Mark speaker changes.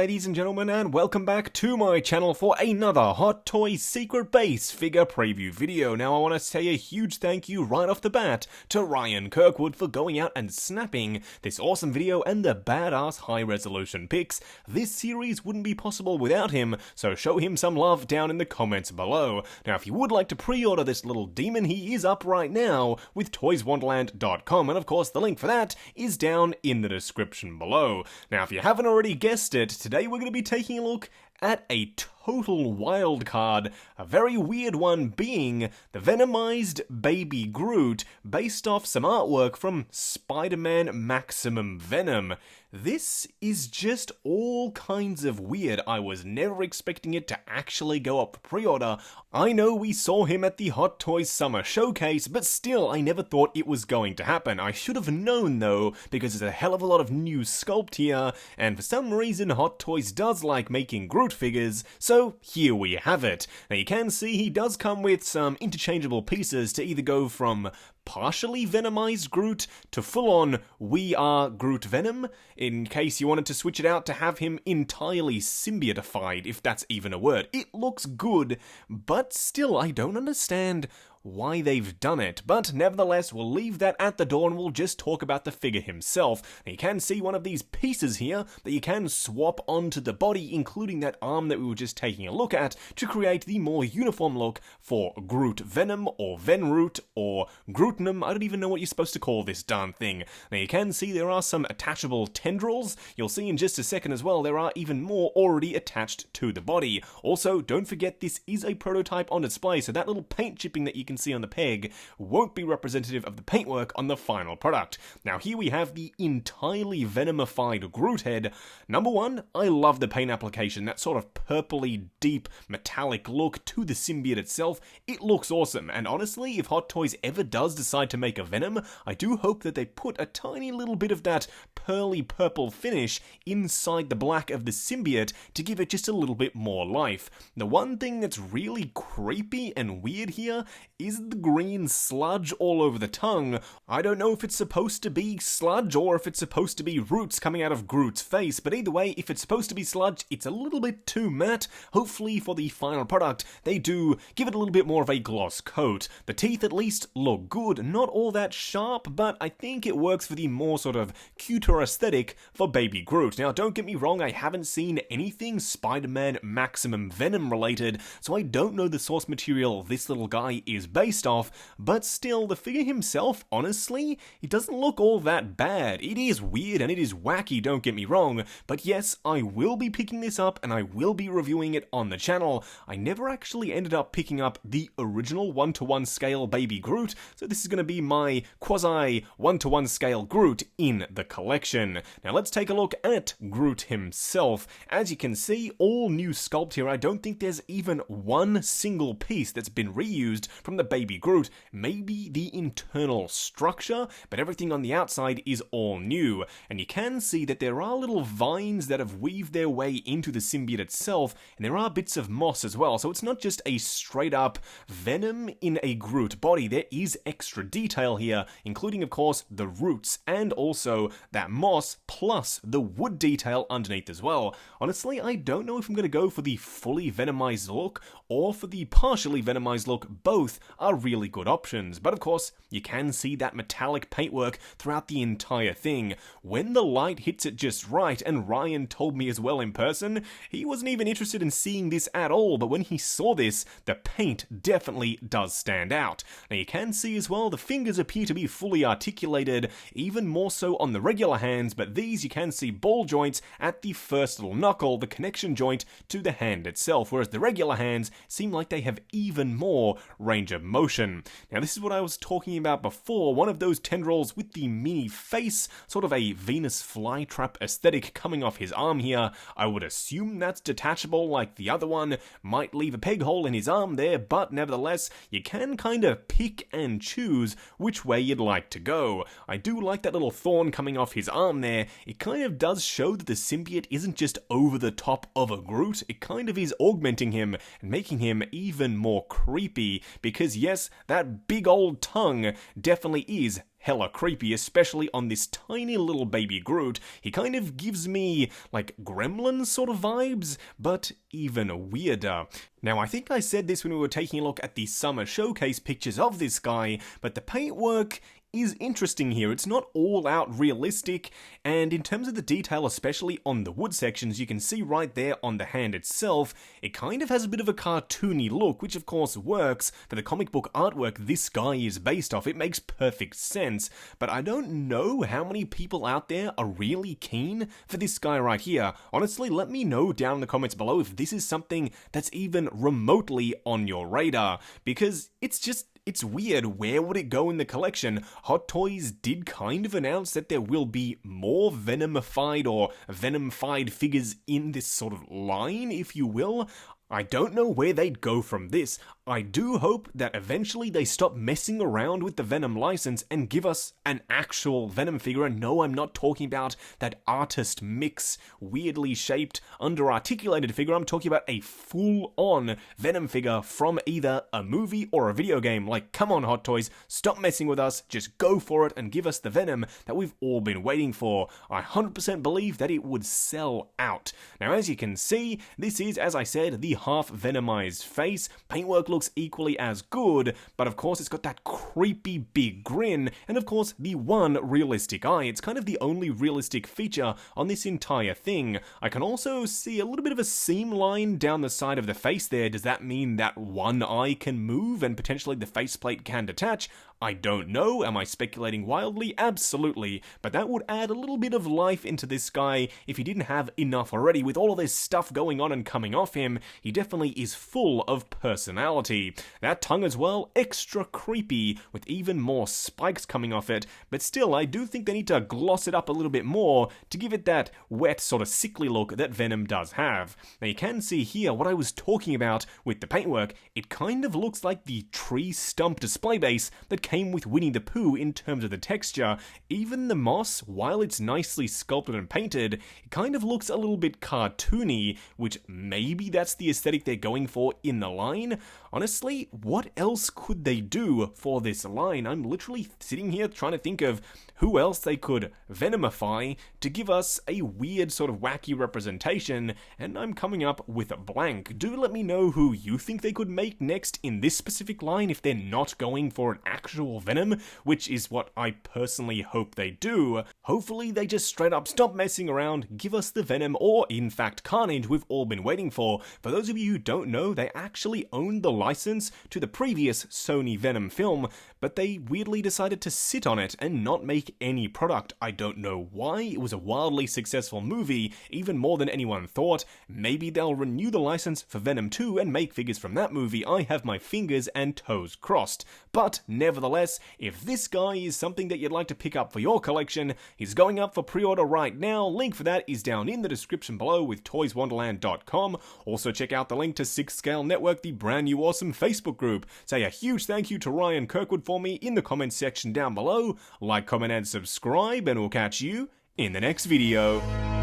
Speaker 1: ladies and gentlemen, and welcome back to my channel for another Hot Toys Secret Base figure preview video. Now I want to say a huge thank you right off the bat to Ryan Kirkwood for going out and snapping this awesome video and the badass high resolution pics. This series wouldn't be possible without him, so show him some love down in the comments below. Now if you would like to pre-order this little demon, he is up right now with toyswonderland.com, and of course the link for that is down in the description below. Now if you haven't already guessed it, today we're going to be taking a look at a total wild card, a very weird one being the Venomized Baby Groot based off some artwork from Spider-Man Maximum Venom. This is just all kinds of weird. I was never expecting it to actually go up for pre-order. I know we saw him at the Hot Toys Summer Showcase, but still I never thought it was going to happen. I should have known though, because there's a hell of a lot of new sculpt here, and for some reason Hot Toys does like making Groot figures, so here we have it. Now you can see he does come with some interchangeable pieces to either go from partially Venomized Groot to full-on We Are Groot Venom, in case you wanted to switch it out to have him entirely symbiotified, if that's even a word. It looks good, but still I don't understand why they've done it, but nevertheless we'll leave that at the door and we'll just talk about the figure himself. Now, you can see one of these pieces here that you can swap onto the body, including that arm that we were just taking a look at, to create the more uniform look for Groot Venom or Venroot or Grootnum. I don't even know what you're supposed to call this darn thing. Now you can see there are some attachable tendrils. You'll see in just a second as well there are even more already attached to the body. Also, don't forget this is a prototype on display, so that little paint chipping that you can see on the peg won't be representative of the paintwork on the final product. Now here we have the entirely venomified Groot head. Number one, I love the paint application, that sort of purpley deep metallic look to the symbiote itself. It looks awesome, and honestly if Hot Toys ever does decide to make a Venom, I do hope that they put a tiny little bit of that pearly purple finish inside the black of the symbiote to give it just a little bit more life. The one thing that's really creepy and weird here is the green sludge all over the tongue. I don't know if it's supposed to be sludge or if it's supposed to be roots coming out of Groot's face, but either way, if it's supposed to be sludge, it's a little bit too matte. Hopefully for the final product, they do give it a little bit more of a gloss coat. The teeth at least look good, not all that sharp, but I think it works for the more sort of cuter aesthetic for Baby Groot. Now don't get me wrong, I haven't seen anything Spider-Man Maximum Venom related, so I don't know the source material this little guy is based off, but still, the figure himself, honestly, it doesn't look all that bad. It is weird and it is wacky, don't get me wrong, but yes, I will be picking this up and I will be reviewing it on the channel. I never actually ended up picking up the original 1:1 scale Baby Groot, so this is going to be my quasi 1:1 scale Groot in the collection. Now let's take a look at Groot himself. As you can see, all new sculpt here. I don't think there's even one single piece that's been reused from the Baby Groot. Maybe the internal structure, but everything on the outside is all new. And you can see that there are little vines that have weaved their way into the symbiote itself, and there are bits of moss as well. So it's not just a straight up Venom in a Groot body. There is extra detail here, including of course the roots and also that moss plus the wood detail underneath as well. Honestly, I don't know if I'm going to go for the fully venomized look or for the partially venomized look. Both are really good options, but of course you can see that metallic paintwork throughout the entire thing. When the light hits it just right, and Ryan told me as well in person, he wasn't even interested in seeing this at all, but when he saw this, the paint definitely does stand out. Now you can see as well the fingers appear to be fully articulated, even more so on the regular hands, but these you can see ball joints at the first little knuckle, the connection joint to the hand itself, whereas the regular hands seem like they have even more range of motion. Now this is what I was talking about before, one of those tendrils with the mini face, sort of a Venus flytrap aesthetic coming off his arm here. I would assume that's detachable like the other one, might leave a peg hole in his arm there, but nevertheless, you can kind of pick and choose which way you'd like to go. I do like that little thorn coming off his arm there. It kind of does show that the symbiote isn't just over the top of a Groot, it kind of is augmenting him and making him even more creepy, because because yes, that big old tongue definitely is hella creepy, especially on this tiny little baby Groot. He kind of gives me, like, Gremlin sort of vibes, but even weirder. Now, I think I said this when we were taking a look at the summer showcase pictures of this guy, but the paintwork is interesting here. It's not all out realistic, and in terms of the detail, especially on the wood sections, you can see right there on the hand itself, it kind of has a bit of a cartoony look, which of course works for the comic book artwork this guy is based off. It makes perfect sense, but I don't know how many people out there are really keen for this guy right here. Honestly, let me know down in the comments below if this is something that's even remotely on your radar, because it's weird. Where would it go in the collection? Hot Toys did kind of announce that there will be more Venomified or Venomfied figures in this sort of line, if you will. I don't know where they'd go from this. I do hope that eventually they stop messing around with the Venom license and give us an actual Venom figure. And no, I'm not talking about that artist mix, weirdly shaped, under-articulated figure. I'm talking about a full-on Venom figure from either a movie or a video game. Like, come on, Hot Toys, stop messing with us, just go for it and give us the Venom that we've all been waiting for. I 100% believe that it would sell out. Now, as you can see, this is, as I said, the half-venomized face. Paintwork looks equally as good, but of course it's got that creepy big grin, and of course the one realistic eye. It's kind of the only realistic feature on this entire thing. I can also see a little bit of a seam line down the side of the face there. Does that mean that one eye can move and potentially the faceplate can detach? I don't know. Am I speculating wildly? Absolutely. But that would add a little bit of life into this guy if he didn't have enough already. With all of this stuff going on and coming off him, he definitely is full of personality. That tongue as well, extra creepy, with even more spikes coming off it. But still, I do think they need to gloss it up a little bit more to give it that wet, sort of sickly look that Venom does have. Now you can see here what I was talking about with the paintwork. It kind of looks like the tree stump display base that came with Winnie the Pooh in terms of the texture. Even the moss, while it's nicely sculpted and painted, it kind of looks a little bit cartoony, which maybe that's the aesthetic they're going for in the line. Honestly, what else could they do for this line? I'm literally sitting here trying to think of who else they could Venomify to give us a weird sort of wacky representation, and I'm coming up with a blank. Do let me know who you think they could make next in this specific line if they're not going for an actual Venom, which is what I personally hope they do. Hopefully they just straight up stop messing around, give us the Venom, or in fact Carnage we've all been waiting for. For those of you who don't know, they actually owned the license to the previous Sony Venom film, but they weirdly decided to sit on it and not make any product. I don't know why. It was a wildly successful movie, even more than anyone thought. Maybe they'll renew the license for Venom 2 and make figures from that movie. I have my fingers and toes crossed. But nevertheless, if this guy is something that you'd like to pick up for your collection, he's going up for pre-order right now. Link for that is down in the description below with toyswonderland.com. Also check out the link to 6 Scale Network, the brand new awesome Facebook group. Say a huge thank you to Ryan Kirkwood for me in the comments section down below. Like, comment, and subscribe, and we'll catch you in the next video.